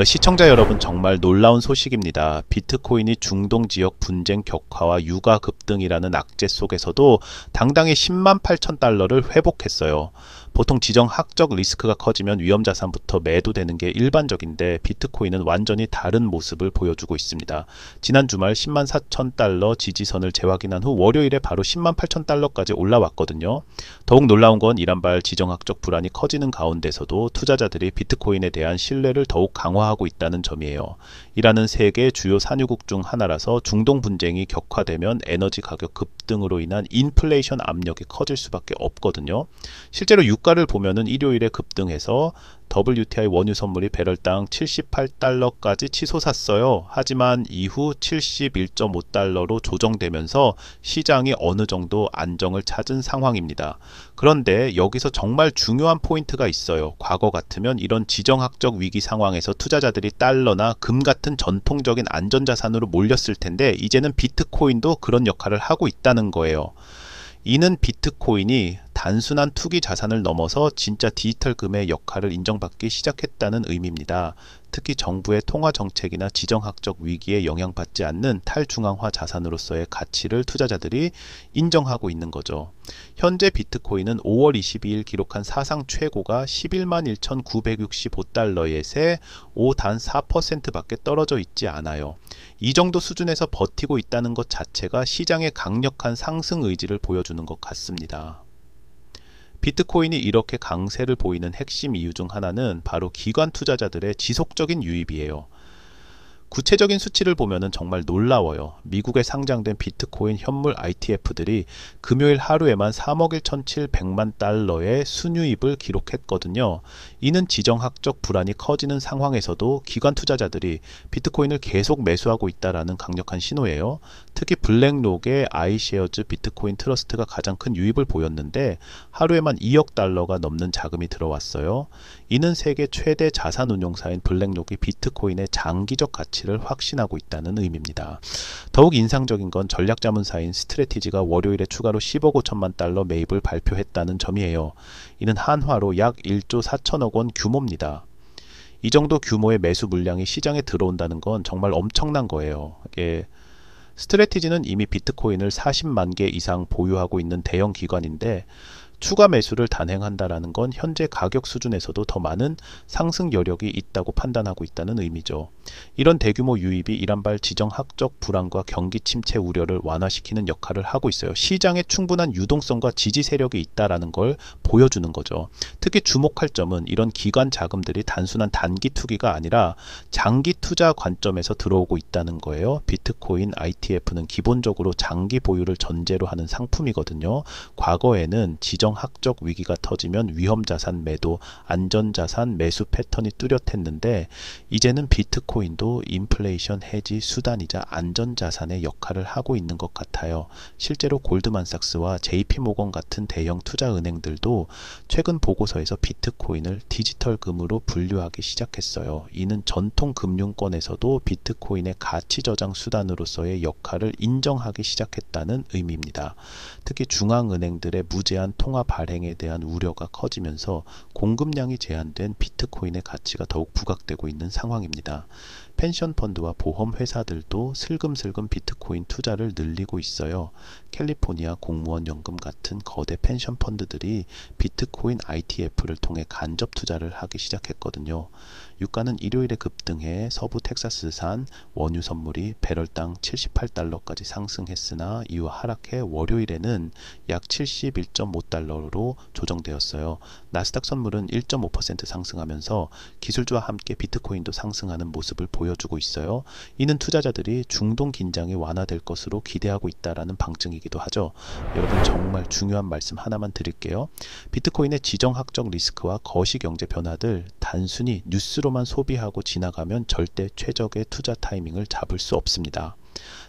시청자 여러분, 정말 놀라운 소식입니다. 비트코인이 중동 지역 분쟁 격화와 유가 급등이라는 악재 속에서도 당당히 10만 8천 달러를 회복했어요. 보통 지정학적 리스크가 커지면 위험자산부터 매도되는 게 일반적인데 비트코인은 완전히 다른 모습을 보여주고 있습니다. 지난 주말 10만 4천 달러 지지선을 재확인한 후 월요일에 바로 10만 8천 달러까지 올라왔거든요. 더욱 놀라운 건 이란발 지정학적 불안이 커지는 가운데서도 투자자들이 비트코인에 대한 신뢰를 더욱 강화하고 있다는 점이에요. 이란은 세계 주요 산유국 중 하나라서 중동 분쟁이 격화되면 에너지 가격 급등으로 인한 인플레이션 압력이 커질 수밖에 없거든요. 실제로 유가를 보면은 일요일에 급등해서 WTI 원유 선물이 배럴당 78달러까지 치솟았어요. 하지만 이후 71.5달러로 조정되면서 시장이 어느 정도 안정을 찾은 상황입니다. 그런데 여기서 정말 중요한 포인트가 있어요. 과거 같으면 이런 지정학적 위기 상황에서 투자자들이 달러나 금 같은 전통적인 안전자산으로 몰렸을 텐데 이제는 비트코인도 그런 역할을 하고 있다는 거예요. 이는 비트코인이 단순한 투기 자산을 넘어서 진짜 디지털 금의 역할을 인정받기 시작했다는 의미입니다. 특히 정부의 통화 정책이나 지정학적 위기에 영향받지 않는 탈중앙화 자산으로서의 가치를 투자자들이 인정하고 있는 거죠. 현재 비트코인은 5월 22일 기록한 사상 최고가 11만 1,965달러에서 단 4%밖에 떨어져 있지 않아요. 이 정도 수준에서 버티고 있다는 것 자체가 시장의 강력한 상승 의지를 보여주는 것 같습니다. 비트코인이 이렇게 강세를 보이는 핵심 이유 중 하나는 바로 기관 투자자들의 지속적인 유입이에요. 구체적인 수치를 보면 정말 놀라워요. 미국에 상장된 비트코인 현물 ITF들이 금요일 하루에만 3억 1,700만 달러의 순유입을 기록했거든요. 이는 지정학적 불안이 커지는 상황에서도 기관 투자자들이 비트코인을 계속 매수하고 있다는 강력한 신호예요. 특히 블랙록의 아이쉐어즈 비트코인 트러스트가 가장 큰 유입을 보였는데 하루에만 2억 달러가 넘는 자금이 들어왔어요. 이는 세계 최대 자산운용사인 블랙록이 비트코인의 장기적 가치를 확신하고 있다는 의미입니다. 더욱 인상적인 건 전략자문사인 스트래티지가 월요일에 추가로 10억 5천만 달러 매입을 발표했다는 점이에요. 이는 한화로 약 1조 4천억 원 규모입니다. 이 정도 규모의 매수 물량이 시장에 들어온다는 건 정말 엄청난 거예요. 스트래티지는 이미 비트코인을 40만 개 이상 보유하고 있는 대형 기관인데 추가 매수를 단행한다라는 건 현재 가격 수준에서도 더 많은 상승 여력이 있다고 판단하고 있다는 의미죠. 이런 대규모 유입이 이란발 지정학적 불안과 경기 침체 우려를 완화시키는 역할을 하고 있어요. 시장에 충분한 유동성과 지지 세력이 있다라는 걸 보여주는 거죠. 특히 주목할 점은 이런 기관 자금들이 단순한 단기 투기가 아니라 장기 투자 관점에서 들어오고 있다는 거예요. 비트코인 ITF는 기본적으로 장기 보유를 전제로 하는 상품이거든요. 과거에는 지정학적 위기가 터지면 위험자산 매도, 안전자산 매수 패턴이 뚜렷했는데 이제는 비트코인도 인플레이션 해지 수단이자 안전자산의 역할을 하고 있는 것 같아요. 실제로 골드만삭스와 JP모건 같은 대형 투자은행들도 최근 보고서에서 비트코인을 디지털 금으로 분류하기 시작했어요. 이는 전통 금융권에서도 비트코인의 가치 저장 수단으로서의 역할을 인정하기 시작했다는 의미입니다. 특히 중앙은행들의 무제한 통화 발행에 대한 우려가 커지면서 공급량이 제한된 비트코인의 가치가 더욱 부각되고 있는 상황입니다. 펜션 펀드와 보험 회사들도 슬금슬금 비트코인 투자를 늘리고 있어요. 캘리포니아 공무원 연금 같은 거대 펜션 펀드들이 비트코인 ITF를 통해 간접 투자를 하기 시작했거든요. 유가는 일요일에 급등해 서부 텍사스산 원유 선물이 배럴당 78달러까지 상승했으나 이후 하락해 월요일에는 약 71.5달러로 조정되었어요. 나스닥 선물은 1.5% 상승하면서 기술주와 함께 비트코인도 상승하는 모습을 보여주고 있어요. 이는 투자자들이 중동 긴장이 완화될 것으로 기대하고 있다라는 방증이기도 하죠. 여러분, 정말 중요한 말씀 하나만 드릴게요. 비트코인의 지정학적 리스크와 거시경제 변화들 단순히 뉴스로만 소비하고 지나가면 절대 최적의 투자 타이밍을 잡을 수 없습니다.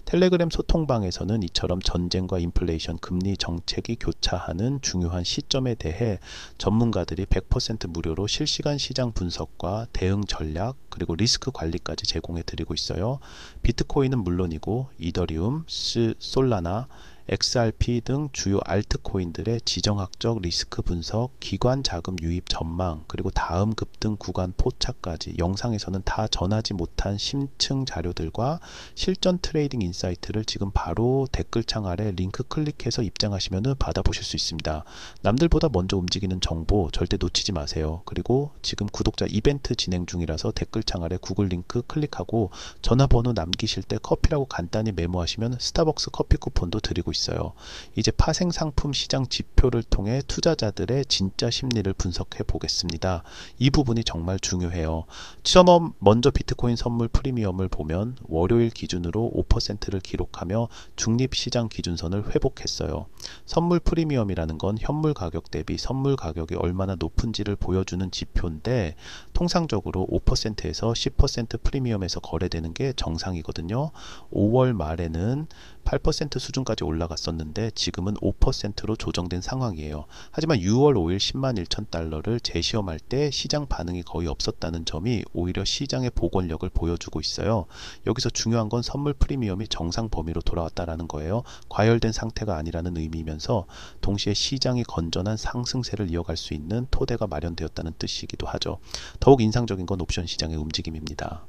텔레그램 소통방에서는 이처럼 전쟁과 인플레이션, 금리 정책이 교차하는 중요한 시점에 대해 전문가들이 100% 무료로 실시간 시장 분석과 대응 전략 그리고 리스크 관리까지 제공해 드리고 있어요. 비트코인은 물론이고 이더리움, 솔라나, XRP 등 주요 알트코인들의 지정학적 리스크 분석, 기관 자금 유입 전망, 그리고 다음 급등 구간 포착까지 영상에서는 다 전하지 못한 심층 자료들과 실전 트레이딩 인사이트를 지금 바로 댓글창 아래 링크 클릭해서 입장하시면 받아보실 수 있습니다. 남들보다 먼저 움직이는 정보 절대 놓치지 마세요. 그리고 지금 구독자 이벤트 진행 중이라서 댓글창 아래 구글 링크 클릭하고 전화번호 남기실 때 커피라고 간단히 메모하시면 스타벅스 커피 쿠폰도 드리고 있어요. 이제 파생 상품 시장 지표를 통해 투자자들의 진짜 심리를 분석해 보겠습니다. 이 부분이 정말 중요해요. 처음 먼저 비트코인 선물 프리미엄을 보면 월요일 기준으로 5%를 기록하며 중립시장 기준선을 회복했어요. 선물 프리미엄이라는 건 현물 가격 대비 선물 가격이 얼마나 높은지를 보여주는 지표인데 통상적으로 5%에서 10% 프리미엄에서 거래되는 게 정상이거든요. 5월 말에는 8% 수준까지 올라갔었는데 지금은 5%로 조정된 상황이에요. 하지만 6월 5일 10만 1천 달러를 재시험할 때 시장 반응이 거의 없었다는 점이 오히려 시장의 복원력을 보여주고 있어요. 여기서 중요한 건 선물 프리미엄이 정상 범위로 돌아왔다라는 거예요. 과열된 상태가 아니라는 의미이면서 동시에 시장이 건전한 상승세를 이어갈 수 있는 토대가 마련되었다는 뜻이기도 하죠. 더욱 인상적인 건 옵션 시장의 움직임입니다.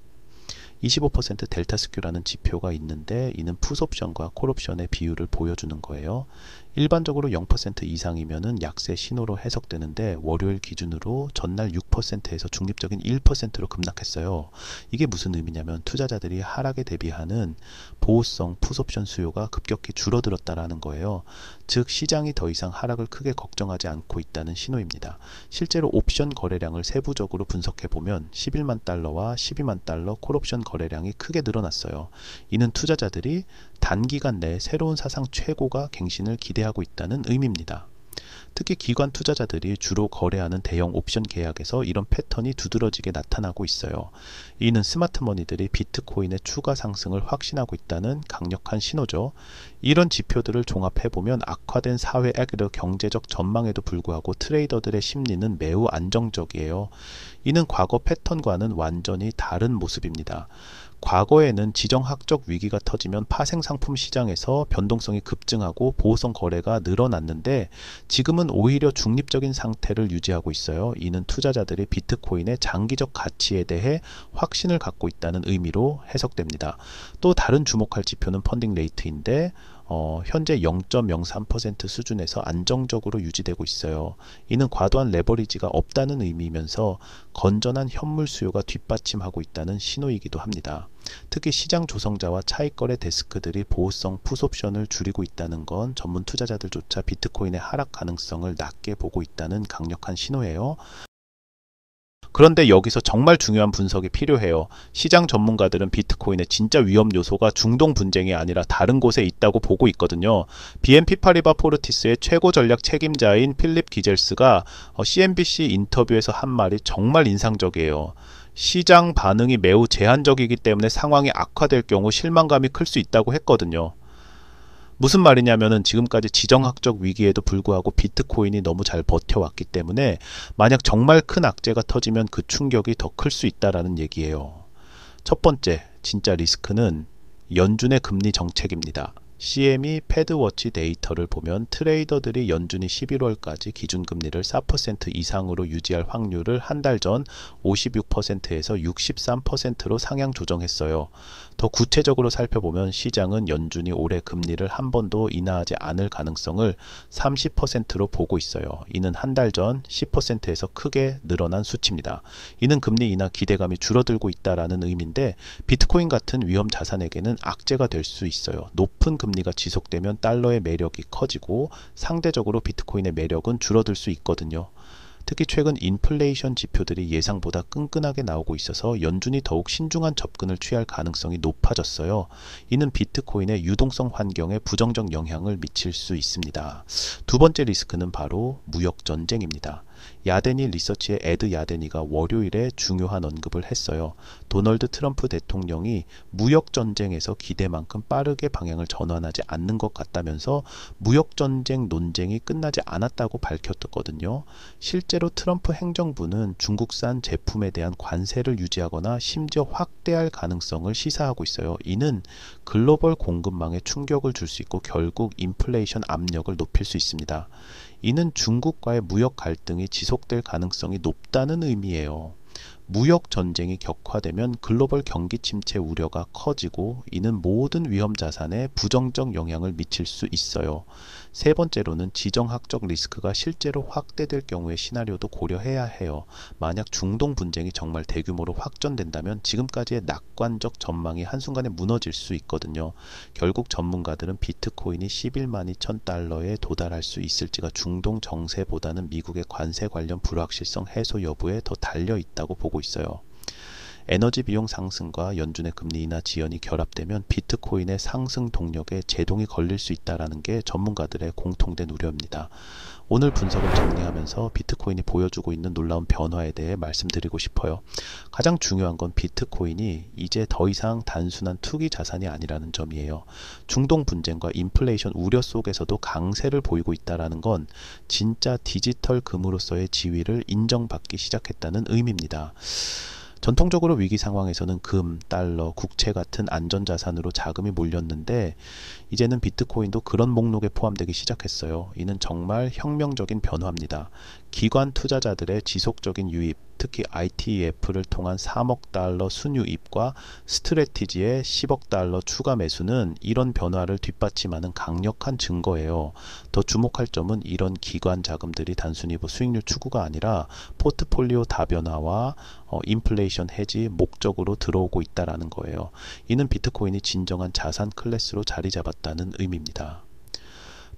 25% 델타 스큐라는 지표가 있는데 이는 풋옵션과 콜옵션의 비율을 보여주는 거예요. 일반적으로 0% 이상이면은 약세 신호로 해석되는데 월요일 기준으로 전날 6%에서 중립적인 1%로 급락했어요. 이게 무슨 의미냐면 투자자들이 하락에 대비하는 보호성 풋옵션 수요가 급격히 줄어들었다라는 거예요. 즉 시장이 더 이상 하락을 크게 걱정하지 않고 있다는 신호입니다. 실제로 옵션 거래량을 세부적으로 분석해 보면 11만 달러와 12만 달러 콜옵션 거래량이 크게 늘어났어요. 이는 투자자들이 단기간 내에 새로운 사상 최고가 갱신을 기대하고 있다는 의미입니다. 특히 기관 투자자들이 주로 거래하는 대형 옵션 계약에서 이런 패턴이 두드러지게 나타나고 있어요. 이는 스마트머니들이 비트코인의 추가 상승을 확신하고 있다는 강력한 신호죠. 이런 지표들을 종합해보면 악화된 사회 경제적 전망에도 불구하고 트레이더들의 심리는 매우 안정적이에요. 이는 과거 패턴과는 완전히 다른 모습입니다. 과거에는 지정학적 위기가 터지면 파생상품 시장에서 변동성이 급증하고 보호성 거래가 늘어났는데 지금은 오히려 중립적인 상태를 유지하고 있어요. 이는 투자자들이 비트코인의 장기적 가치에 대해 확신을 갖고 있다는 의미로 해석됩니다. 또 다른 주목할 지표는 펀딩 레이트인데 현재 0.03% 수준에서 안정적으로 유지되고 있어요. 이는 과도한 레버리지가 없다는 의미이면서 건전한 현물 수요가 뒷받침하고 있다는 신호이기도 합니다. 특히 시장 조성자와 차익거래 데스크들이 보호성 풋옵션을 줄이고 있다는 건 전문 투자자들조차 비트코인의 하락 가능성을 낮게 보고 있다는 강력한 신호예요. 그런데 여기서 정말 중요한 분석이 필요해요. 시장 전문가들은 비트코인의 진짜 위험 요소가 중동 분쟁이 아니라 다른 곳에 있다고 보고 있거든요. BNP 파리바 포르티스의 최고 전략 책임자인 필립 기젤스가 CNBC 인터뷰에서 한 말이 정말 인상적이에요. 시장 반응이 매우 제한적이기 때문에 상황이 악화될 경우 실망감이 클 수 있다고 했거든요. 무슨 말이냐면은 지금까지 지정학적 위기에도 불구하고 비트코인이 너무 잘 버텨왔기 때문에 만약 정말 큰 악재가 터지면 그 충격이 더 클 수 있다라는 얘기예요. 첫 번째, 진짜 리스크는 연준의 금리 정책입니다. CME 패드워치 데이터를 보면 트레이더들이 연준이 11월까지 기준금리를 4% 이상으로 유지할 확률을 한 달 전 56%에서 63%로 상향 조정했어요. 더 구체적으로 살펴보면 시장은 연준이 올해 금리를 한 번도 인하하지 않을 가능성을 30%로 보고 있어요. 이는 한 달 전 10%에서 크게 늘어난 수치입니다. 이는 금리 인하 기대감이 줄어들고 있다라는 의미인데 비트코인 같은 위험 자산에게는 악재가 될 수 있어요. 높은 금리가 지속되면 달러의 매력이 커지고 상대적으로 비트코인의 매력은 줄어들 수 있거든요. 특히 최근 인플레이션 지표들이 예상보다 끈끈하게 나오고 있어서 연준이 더욱 신중한 접근을 취할 가능성이 높아졌어요. 이는 비트코인의 유동성 환경에 부정적 영향을 미칠 수 있습니다. 두 번째 리스크는 바로 무역 전쟁입니다. 야데니 리서치의 에드 야데니가 월요일에 중요한 언급을 했어요. 도널드 트럼프 대통령이 무역전쟁에서 기대만큼 빠르게 방향을 전환하지 않는 것 같다면서 무역전쟁 논쟁이 끝나지 않았다고 밝혔거든요. 실제로 트럼프 행정부는 중국산 제품에 대한 관세를 유지하거나 심지어 확대할 가능성을 시사하고 있어요. 이는 글로벌 공급망에 충격을 줄 수 있고 결국 인플레이션 압력을 높일 수 있습니다. 이는 중국과의 무역 갈등이 지속될 가능성이 높다는 의미예요. 무역 전쟁이 격화되면 글로벌 경기 침체 우려가 커지고 이는 모든 위험 자산에 부정적 영향을 미칠 수 있어요. 세 번째로는 지정학적 리스크가 실제로 확대될 경우의 시나리오도 고려해야 해요. 만약 중동 분쟁이 정말 대규모로 확전된다면 지금까지의 낙관적 전망이 한순간에 무너질 수 있거든요. 결국 전문가들은 비트코인이 11만 2천 달러에 도달할 수 있을지가 중동 정세보다는 미국의 관세 관련 불확실성 해소 여부에 더 달려 있다고 보고 있어요. 에너지 비용 상승과 연준의 금리 인하 지연이 결합되면 비트코인의 상승 동력에 제동이 걸릴 수 있다는 게 전문가들의 공통된 우려입니다. 오늘 분석을 정리하면서 비트코인이 보여주고 있는 놀라운 변화에 대해 말씀드리고 싶어요. 가장 중요한 건 비트코인이 이제 더 이상 단순한 투기 자산이 아니라는 점이에요. 중동 분쟁과 인플레이션 우려 속에서도 강세를 보이고 있다는 건 진짜 디지털 금으로서의 지위를 인정받기 시작했다는 의미입니다. 전통적으로 위기 상황에서는 금, 달러, 국채 같은 안전자산으로 자금이 몰렸는데 이제는 비트코인도 그런 목록에 포함되기 시작했어요. 이는 정말 혁명적인 변화입니다. 기관 투자자들의 지속적인 유입, 특히 ITEF를 통한 3억 달러 순유입과 스트래티지의 10억 달러 추가 매수는 이런 변화를 뒷받침하는 강력한 증거예요. 더 주목할 점은 이런 기관 자금들이 단순히 수익률 추구가 아니라 포트폴리오 다변화와 인플레이션 해지 목적으로 들어오고 있다는 거예요. 이는 비트코인이 진정한 자산 클래스로 자리 잡았다는 의미입니다.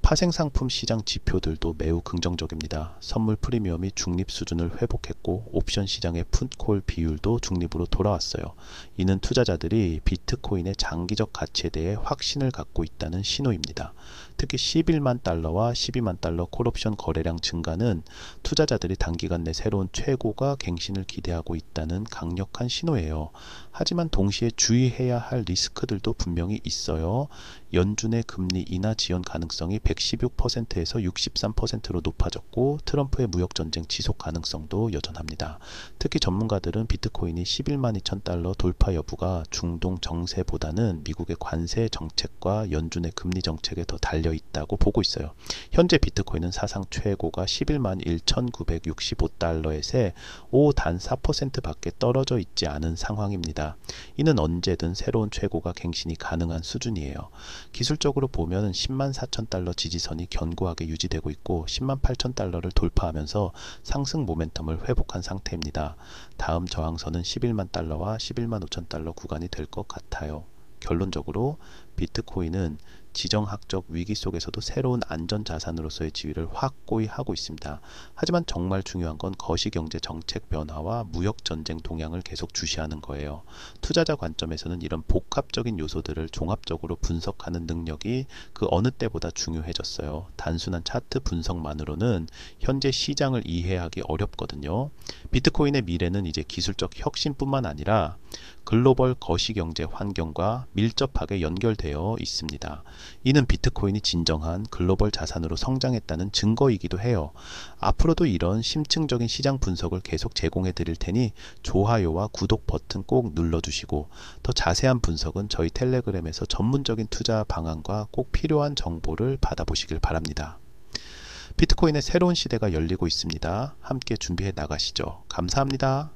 파생상품 시장 지표들도 매우 긍정적입니다. 선물 프리미엄이 중립 수준을 회복했고 옵션 시장의 풋콜 비율도 중립으로 돌아왔어요. 이는 투자자들이 비트코인의 장기적 가치에 대해 확신을 갖고 있다는 신호입니다. 특히 11만 달러와 12만 달러 콜옵션 거래량 증가는 투자자들이 단기간 내 새로운 최고가 갱신을 기대하고 있다는 강력한 신호예요. 하지만 동시에 주의해야 할 리스크들도 분명히 있어요. 연준의 금리 인하 지연 가능성이 116%에서 63%로 높아졌고 트럼프의 무역전쟁 지속 가능성도 여전합니다. 특히 전문가들은 비트코인이 11만 2천 달러 돌파 여부가 중동 정세보다는 미국의 관세 정책과 연준의 금리 정책에 더 달려 있다고 보고 있어요. 현재 비트코인은 사상 최고가 11만 1,965달러에서 단 4%밖에 떨어져 있지 않은 상황입니다. 이는 언제든 새로운 최고가 갱신이 가능한 수준이에요. 기술적으로 보면 10만 4천 달러 지지선이 견고하게 유지되고 있고 10만 8천 달러를 돌파하면서 상승 모멘텀을 회복한 상태입니다. 다음 저항선은 11만 달러와 11만 5천 달러 구간이 될 것 같아요. 결론적으로 비트코인은 지정학적 위기 속에서도 새로운 안전자산으로서의 지위를 확고히 하고 있습니다. 하지만 정말 중요한 건 거시경제 정책 변화와 무역전쟁 동향을 계속 주시하는 거예요. 투자자 관점에서는 이런 복합적인 요소들을 종합적으로 분석하는 능력이 그 어느 때보다 중요해졌어요. 단순한 차트 분석만으로는 현재 시장을 이해하기 어렵거든요. 비트코인의 미래는 이제 기술적 혁신뿐만 아니라 글로벌 거시경제 환경과 밀접하게 연결되어 있습니다. 이는 비트코인이 진정한 글로벌 자산으로 성장했다는 증거이기도 해요. 앞으로도 이런 심층적인 시장 분석을 계속 제공해 드릴 테니 좋아요와 구독 버튼 꼭 눌러주시고 더 자세한 분석은 저희 텔레그램에서 전문적인 투자 방안과 꼭 필요한 정보를 받아보시길 바랍니다. 비트코인의 새로운 시대가 열리고 있습니다. 함께 준비해 나가시죠. 감사합니다.